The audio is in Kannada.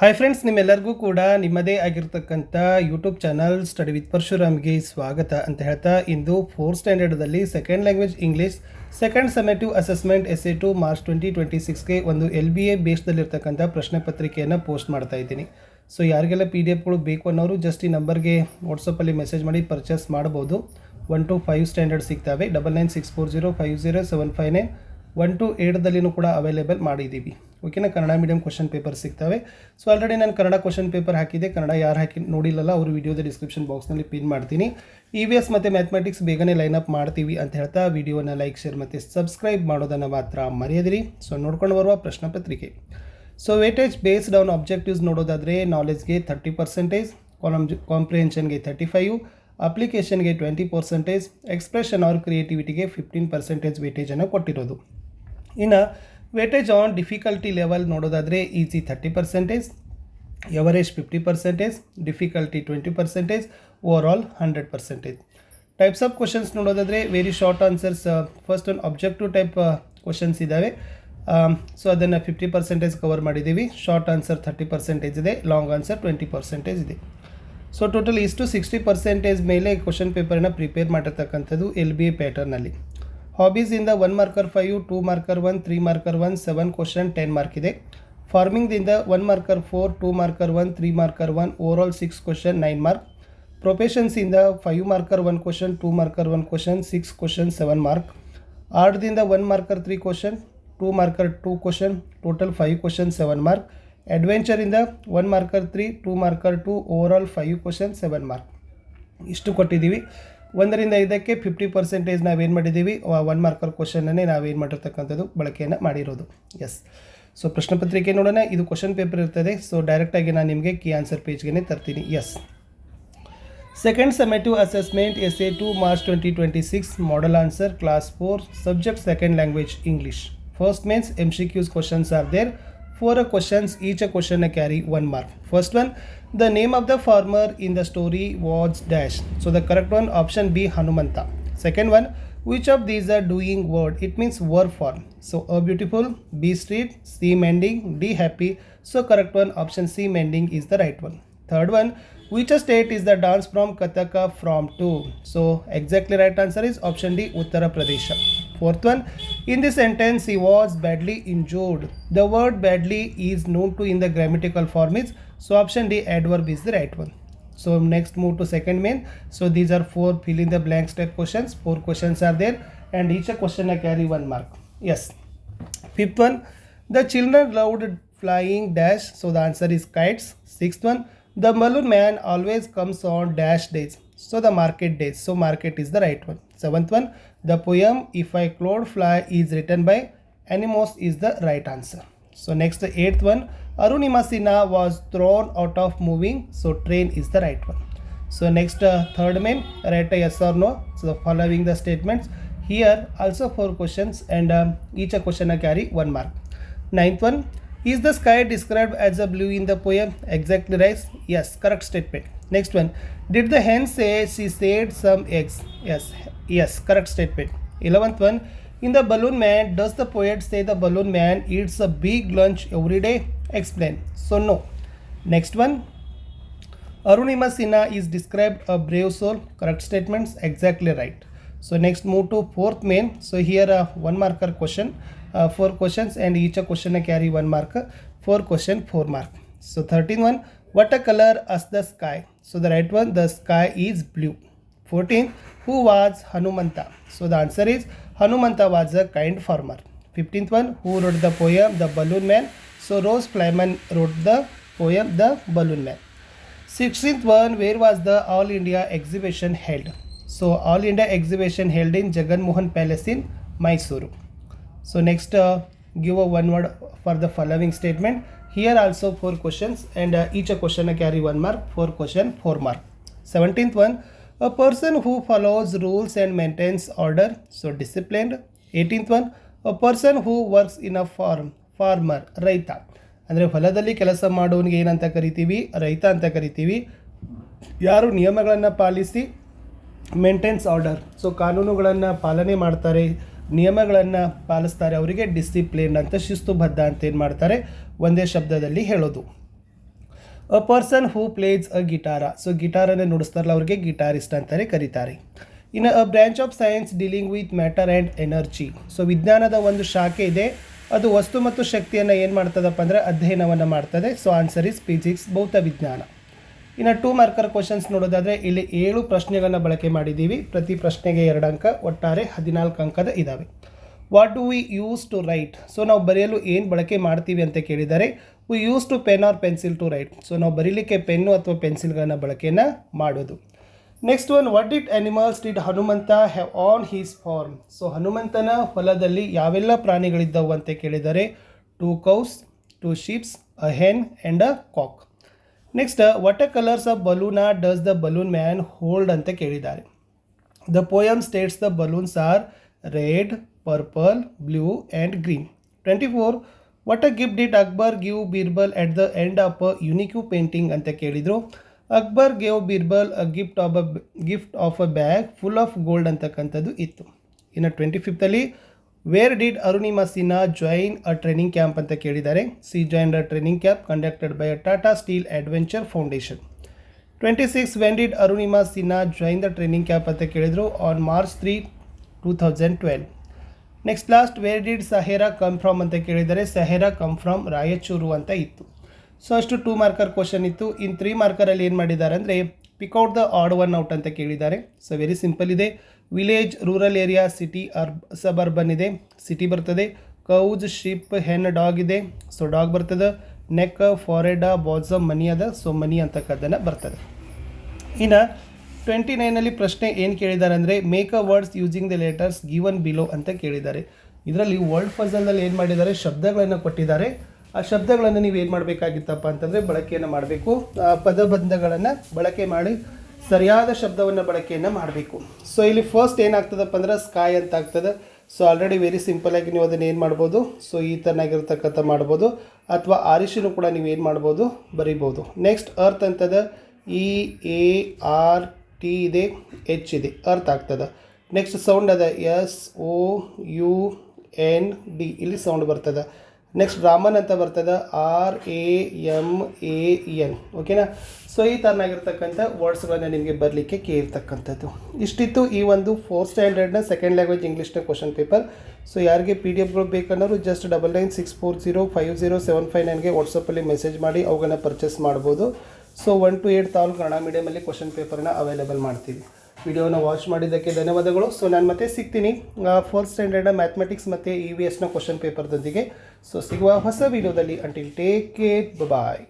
ಹಾಯ್ ಫ್ರೆಂಡ್ಸ್, ನಿಮ್ಮೆಲ್ಲರಿಗೂ ಕೂಡ ನಿಮ್ಮದೇ ಆಗಿರ್ತಕ್ಕಂಥ ಯೂಟ್ಯೂಬ್ ಚಾನಲ್ ಸ್ಟಡಿ ವಿತ್ ಪರಶುರಾಮ್ಗೆ ಸ್ವಾಗತ ಅಂತ ಹೇಳ್ತಾ, ಇಂದು 4th ಸ್ಟ್ಯಾಂಡರ್ಡ್ದಲ್ಲಿ second language English second summative assessment SA2 March 2026ಗೆ ಒಂದು LBA ಬೇಸ್ದಲ್ಲಿರ್ತಕ್ಕಂಥ ಪ್ರಶ್ನೆ ಪತ್ರಿಕೆಯನ್ನು ಪೋಸ್ಟ್ ಮಾಡ್ತಾ ಇದ್ದೀನಿ. ಸೊ ಯಾರಿಗೆಲ್ಲ PDF ಬೇಕು ಅನ್ನೋರು ಜಸ್ಟ್ ಈ ನಂಬರ್ಗೆ ವಾಟ್ಸಪ್ಪಲ್ಲಿ ಮೆಸೇಜ್ ಮಾಡಿ ಪರ್ಚೇಸ್ ಮಾಡ್ಬೋದು. 1 to 5 ಸ್ಟ್ಯಾಂಡರ್ಡ್ ಸಿಗ್ತವೆ. 9964050759 1 to 8 ಕೂಡ ಅವೈಲೇಬಲ್ ಮಾಡಿದ್ದೀವಿ. ಓಕೆನಾ. ಕನ್ನಡ ಮೀಡಿಯಂ ಕ್ವಶನ್ ಪೇಪರ್ ಸಿಗ್ತವೆ. ಸೊ ಆಲ್ರೆಡಿ ನಾನು ಕನ್ನಡ ಕ್ವಶನ್ ಪೇಪರ್ ಹಾಕಿದೆ. ಕನ್ನಡ ಯಾರು ನೋಡಿಲ್ಲಲ್ಲ ಅವರು ವಿಡಿಯೋದ ಡಿಸ್ಕ್ರಿಪ್ಷನ್ ಬಾಕ್ಸ್ನಲ್ಲಿ ಪಿನ್ ಮಾಡ್ತೀನಿ. EVS ಮತ್ತು ಮ್ಯಾಥಮೆಟಿಕ್ಸ್ ಬೇಗನೆ ಲೈನಪ್ ಮಾಡ್ತೀವಿ ಅಂತ ಹೇಳ್ತಾ ವಿಡಿಯೋನ ಲೈಕ್, ಶೇರ್ ಮತ್ತು ಸಬ್ಸ್ಕ್ರೈಬ್ ಮಾಡೋದನ್ನು ಮಾತ್ರ ಮರೆಯದಿರಿ. ಸೊ ನೋಡ್ಕೊಂಡು ಬರುವ ಪ್ರಶ್ನೆ ಪತ್ರಿಕೆ. So weightage based on objectives ನೋಡೋದಾದರೆ ನಾಲೆಜ್ಗೆ 30%, ಕಾಂಪ್ರಿಹೆನ್ಷನ್ಗೆ 35%, ಅಪ್ಲಿಕೇಶನ್ಗೆ 20%, ಎಕ್ಸ್ಪ್ರೆಷನ್ ಆರ್ ಕ್ರಿಯೇಟಿವಿಟಿಗೆ 15% ವೇಟೇಜನ್ನು ಕೊಟ್ಟಿರೋದು. ಇನ್ನು ವೇಟೇಜ್ ಆನ್ ಡಿಫಿಕಲ್ಟಿ ಲೆವೆಲ್ ನೋಡೋದಾದರೆ easy 30%, average 50%, difficulty 20%, overall 100%. Types of questions ನೋಡೋದಾದರೆ ವೆರಿ ಶಾರ್ಟ್ ಆನ್ಸರ್ಸ್. ಫಸ್ಟ್ ಒಂದು ಆಬ್ಜೆಕ್ಟಿವ್ ಟೈಪ್ ಕ್ವಶನ್ಸ್ ಇದ್ದಾವೆ. ಸೊ ಅದನ್ನು 50% ಕವರ್ ಮಾಡಿದ್ದೀವಿ. ಶಾರ್ಟ್ ಆನ್ಸರ್ 30% ಇದೆ, ಲಾಂಗ್ ಆನ್ಸರ್ 20% ಇದೆ. ಸೊ ಟೋಟಲ್ ಇಷ್ಟು 60% ಮೇಲೆ ಕ್ವಶನ್ ಪೇಪರನ್ನು ಪ್ರಿಪೇರ್ ಮಾಡಿರ್ತಕ್ಕಂಥದ್ದು LBA ಪ್ಯಾಟರ್ನಲ್ಲಿ. ಹಾಬೀಸಿಂದ 1 marker 5, 2 marker 1, 3 marker 1, 7 question 10 mark ಇದೆ. ಫಾರ್ಮಿಂಗ್ದಿಂದ 1 marker 4, 2 marker 1, 3 marker 1, overall 6 question 9 mark. ಪ್ರೊಫೆಷನ್ಸಿಂದ 5 marker 1 question, 2 marker 1 question, 6 question 7 mark. ಆರ್ಟ್ದಿಂದ 1 marker 3 question, 2 marker 2 question, total 5 question 7 mark. ಅಡ್ವೆಂಚರಿಂದ 1 marker 3, 2 marker 2, overall 5 question 7 mark. ಇಷ್ಟು ಕೊಟ್ಟಿದ್ದೀವಿ. 1ರಿಂದ 5ಕ್ಕೆ 50% ನಾವೇನು ಮಾಡಿದ್ದೀವಿ, 1 ಮಾರ್ಕರ್ ಕ್ವಶನನ್ನೇ ನಾವೇನು ಮಾಡಿರ್ತಕ್ಕಂಥದ್ದು ಬಳಕೆಯನ್ನು ಮಾಡಿರೋದು. ಎಸ್. ಸೊ ಪ್ರಶ್ನೆ ಪತ್ರಿಕೆ ನೋಡೋಣ. ಇದು ಕ್ವಶನ್ ಪೇಪರ್ ಇರ್ತದೆ. ಸೊ ಡೈರೆಕ್ಟಾಗಿ ನಾನು ನಿಮಗೆ ಕೀ ಆನ್ಸರ್ ಪೇಜ್ಗೆ ತರ್ತೀನಿ. Yes. Second summative assessment SA2 March 2026 model answer class 4 subject second language English. First means MCQs questions are there. 4 questions, each a question carry 1 mark. First one, the name of the farmer in the story was dash. So the correct one, option B, Hanumanta. Second one, which of these are doing word? It means verb form. So A beautiful, B street, C mending, D happy. So correct one, option C mending is the right one. Third one, which state is the dance from Kathaka from to? So exactly right answer is option D, Uttara Pradesh. Fourth one, in this sentence he was badly injured. The word badly is known to in the grammatical form is, so option D, adverb is the right one. So next move to second main. So these are 4 fill in the blanks type questions. 4 questions are there and each a question carry 1 mark. Yes. Fifth one, the children loved flying dash. So the answer is kites. Sixth one, the balloon man always comes on dash days. So the market days. So market is the right one. Seventh one, the poem If I Cloud Fly is written by Animos is the right answer. So next, the 8th one, Arunima Sinha was thrown out of moving. So train is the right one. So next, third main, write a yes or no. So the following the statements. Here also 4 questions and each a question carry 1 mark. Ninth one, is the sky described as a blue in the poem? Exactly right. Yes, correct statement. Next one, did the hen say she said some eggs? Yes, correct statement. 11th one, in the Balloon Man, does the poet say the balloon man eats a big lunch every day? Explain. So no. Next one, Arunima Sinha is described a brave soul. Correct statements. Exactly right. So next move to 4th main. So here 1 marker question, 4 questions and each a question carry 1 mark. 4 question 4 mark. So 13th one, what a color as the sky? So the right one, the sky is blue. 14th, who was Hanumanta? So the answer is Hanumanta was a kind farmer. 15th one, who wrote the poem The Balloon Man? So Rose Flyman wrote the poem The Balloon Man. 16th one, where was the All India exhibition held? So All India exhibition held in Jagan Mohan Palace in Mysuru. So next, give a 1 word for the following statement. Here also 4 questions and each a question carry 1 mark. 4 question 4 mark. 17th one, a person who follows rules and maintains order. So disciplined. 18th one, a person who works in a farm. Farmer, ರೈತ. ಅಂದರೆ ಹೊಲದಲ್ಲಿ ಕೆಲಸ ಮಾಡೋನಿಗೆ ಏನಂತ ಕರಿತೀವಿ? ರೈತ ಅಂತ ಕರಿತೀವಿ. ಯಾರು ನಿಯಮಗಳನ್ನು ಪಾಲಿಸಿ ಮೇಂಟೆನ್ಸ್ ಆರ್ಡರ್, ಸೊ ಕಾನೂನುಗಳನ್ನು ಪಾಲನೆ ಮಾಡ್ತಾರೆ, ನಿಯಮಗಳನ್ನು ಪಾಲಿಸ್ತಾರೆ, ಅವರಿಗೆ ಡಿಸಿಪ್ಲಿನ್ ಅಂತ, ಶಿಸ್ತುಬದ್ಧ ಅಂತ ಏನು ಮಾಡ್ತಾರೆ ಒಂದೇ ಶಬ್ದದಲ್ಲಿ ಹೇಳೋದು. A person who plays a guitar. So ಗಿಟಾರನ್ನು ನುಡಿಸ್ತಾರಲ್ಲ ಅವ್ರಿಗೆ ಗಿಟಾರಿಸ್ಟ್ ಅಂತಾರೆ ಕರೀತಾರೆ. ಇನ್ನು a branch of science dealing with matter and energy. So ವಿಜ್ಞಾನದ ಒಂದು ಶಾಖೆ ಇದೆ, ಅದು ವಸ್ತು ಮತ್ತು ಶಕ್ತಿಯನ್ನು ಏನು ಮಾಡ್ತದಪ್ಪ ಅಂದರೆ ಅಧ್ಯಯನವನ್ನು ಮಾಡ್ತದೆ. ಸೊ ಆನ್ಸರ್ ಇಸ್ ಫಿಸಿಕ್ಸ್, ಭೌತ ವಿಜ್ಞಾನ. ಇನ್ನು 2 ಮಾರ್ಕರ್ ಕ್ವಶನ್ಸ್ ನೋಡೋದಾದರೆ ಇಲ್ಲಿ 7 ಪ್ರಶ್ನೆಗಳನ್ನು ಬಳಕೆ ಮಾಡಿದ್ದೀವಿ. ಪ್ರತಿ ಪ್ರಶ್ನೆಗೆ 2 ಅಂಕ, ಒಟ್ಟಾರೆ 14 ಅಂಕದ ಇದ್ದಾವೆ. What do we use to write. So ನಾವು ಬರೆಯಲು ಏನು ಬಳಕೆ ಮಾಡ್ತೀವಿ ಅಂತ ಕೇಳಿದರೆ we use to pen or pencil to write. So ನಾವು ಬರೀಲಿಕ್ಕೆ ಪೆನ್ನು ಅಥವಾ ಪೆನ್ಸಿಲ್ಗಳನ್ನು ಬಳಕೆಯನ್ನು ಮಾಡೋದು. Next one, what did animals did Hanumantha have on his farm. So ಹನುಮಂತನ ಹೊಲದಲ್ಲಿ ಯಾವೆಲ್ಲ ಪ್ರಾಣಿಗಳಿದ್ದವು ಅಂತ ಕೇಳಿದರೆ 2 ಕೌಸ್, 2 sheeps, a hen and a cock. Next, what colours of balloon does the balloon man hold ಅಂತ ಕೇಳಿದ್ದಾರೆ. The poem states the balloons are red, purple, blue and green. 24, what a gift did Akbar give Birbal at the end of a unique painting ಅಂತ ಕೇಳಿದರು. Akbar gave Birbal a gift of a bag full of gold ಅಂತಕ್ಕಂಥದ್ದು ಇತ್ತು. ಇನ್ನು 25ರಲ್ಲಿ where did Arunima Sinha join a training camp ಅಂತ ಕೇಳಿದ್ದಾರೆ. She join a training camp conducted by a Tata steel adventure foundation. 26, when did Arunima Sinha join the training camp ಅಂತ ಕೇಳಿದರು. On March 3, 2012. Next last, where did Sahera come from ಅಂತ ಕೇಳಿದರೆ ಸಹೇರಾ ಕಮ್ ಫ್ರಮ್ ರಾಯಚೂರು ಅಂತ ಇತ್ತು. ಸೊ ಅಷ್ಟು 2 ಮಾರ್ಕರ್ ಕ್ವಶನ್ ಇತ್ತು. ಇನ್ನು 3 ಮಾರ್ಕರಲ್ಲಿ ಏನು ಮಾಡಿದ್ದಾರೆ ಅಂದರೆ pick out the odd one out ಅಂತ ಕೇಳಿದ್ದಾರೆ. ಸೊ ವೆರಿ ಸಿಂಪಲ್ ಇದೆ. Village, rural area, city, suburban ಇದೆ, ಸಿಟಿ ಬರ್ತದೆ. ಕೌಜ್, ಶಿಪ್, ಹೆನ್, ಡಾಗ್ ಇದೆ, ಸೊ ಡಾಗ್ ಬರ್ತದೆ. ನೆಕ್, ಫಾರೆಡ, ಬಾಸಮ್, ಮನಿ ಅದ, ಸೊ ಮನಿ ಅಂತಕ್ಕದ್ದನ್ನು ಬರ್ತದೆ. ಇನ್ನು 29ನಲ್ಲಿ ಪ್ರಶ್ನೆ ಏನು ಕೇಳಿದ್ದಾರೆ ಅಂದರೆ make a words using the letters given below ಅಂತ ಕೇಳಿದ್ದಾರೆ. ಇದರಲ್ಲಿ ವರ್ಡ್ ಫಜಲ್ನಲ್ಲಿ ಏನು ಮಾಡಿದ್ದಾರೆ, ಶಬ್ದಗಳನ್ನು ಕೊಟ್ಟಿದ್ದಾರೆ. ಆ ಶಬ್ದಗಳನ್ನು ನೀವು ಏನು ಮಾಡಬೇಕಾಗಿತ್ತಪ್ಪ ಅಂತಂದರೆ ಬಳಕೆಯನ್ನು ಮಾಡಬೇಕು. ಪದಬಂಧಗಳನ್ನು ಬಳಕೆ ಮಾಡಿ ಸರಿಯಾದ ಶಬ್ದವನ್ನು ಬಳಕೆಯನ್ನು ಮಾಡಬೇಕು. ಸೊ ಇಲ್ಲಿ ಫಸ್ಟ್ ಏನಾಗ್ತದಪ್ಪ ಅಂದ್ರೆ ಸ್ಕೈ ಅಂತ ಆಗ್ತದೆ. ಸೊ ಆಲ್ರೆಡಿ ವೆರಿ ಸಿಂಪಲಾಗಿ ನೀವು ಅದನ್ನು ಏನು ಮಾಡ್ಬೋದು, ಸೊ ಈ ಥರನಾಗಿರ್ತಕ್ಕಂಥ ಮಾಡ್ಬೋದು, ಅಥವಾ ಆರಿಶಿನೂ ಕೂಡ ನೀವು ಏನು ಮಾಡ್ಬೋದು, ಬರಿಬೋದು. ನೆಕ್ಸ್ಟ್ ಅರ್ತ್ ಅಂತದ, EART ಇದೆ, H ಇದೆ, ಅರ್ತ್ ಆಗ್ತದೆ. ನೆಕ್ಸ್ಟ್ ಸೌಂಡ್ ಅದ, SOUND, ಇಲ್ಲಿ ಸೌಂಡ್ ಬರ್ತದೆ. ನೆಕ್ಸ್ಟ್ ರಾಮನ್ ಅಂತ ಬರ್ತದೆ, RAMAN. ಓಕೆನಾ. ಸೊ ಈ ಥರನಾಗಿರ್ತಕ್ಕಂಥ ವರ್ಡ್ಸ್ಗಳನ್ನು ನಿಮಗೆ ಬರಲಿಕ್ಕೆ ಕೇಳಿರ್ತಕ್ಕಂಥದ್ದು ಇಷ್ಟಿತ್ತು ಈ ಒಂದು 4th ಸ್ಟ್ಯಾಂಡರ್ಡ್ನ ಸೆಕೆಂಡ್ ಲ್ಯಾಂಗ್ವೇಜ್ ಇಂಗ್ಲೀಷ್ನ ಕ್ವಶನ್ ಪೇಪರ್. ಸೊ ಯಾರಿಗೆ PDF ಬೇಕನ್ನೋರು ಜಸ್ಟ್ 9964050759ಗೆ ವಾಟ್ಸಪ್ಪಲ್ಲಿ ಮೆಸೇಜ್ ಮಾಡಿ ಅವುಗಳನ್ನ ಪರ್ಚೇಸ್ ಮಾಡ್ಬೋದು. ಸೊ 1 to 8 ತಾವು ಕನ್ನಡ ಮೀಡಿಯಮಲ್ಲಿ ಕ್ವಶನ್ ಪೇಪರ್ನ ಅವೈಲೇಬಲ್ ಮಾಡ್ತೀವಿ. ವಿಡಿಯೋನ ವಾಚ್ ಮಾಡಿದ್ದಕ್ಕೆ ಧನ್ಯವಾದಗಳು. ಸೊ ನಾನು ಮತ್ತೆ ಸಿಗ್ತೀನಿ 4th ಸ್ಟ್ಯಾಂಡರ್ಡ್ನ ಮ್ಯಾಥಮೆಟಿಕ್ಸ್ ಮತ್ತು EVSನ ಕ್ವಶನ್ ಪೇಪರ್ದೊಂದಿಗೆ. ಸೊ ಸಿಗುವ ಹೊಸ ವಿಡಿಯೋದಲ್ಲಿ. ಅಂಟಿಲ್ ಟೇಕ್ ಕೇರ್, ಬಾಯ್.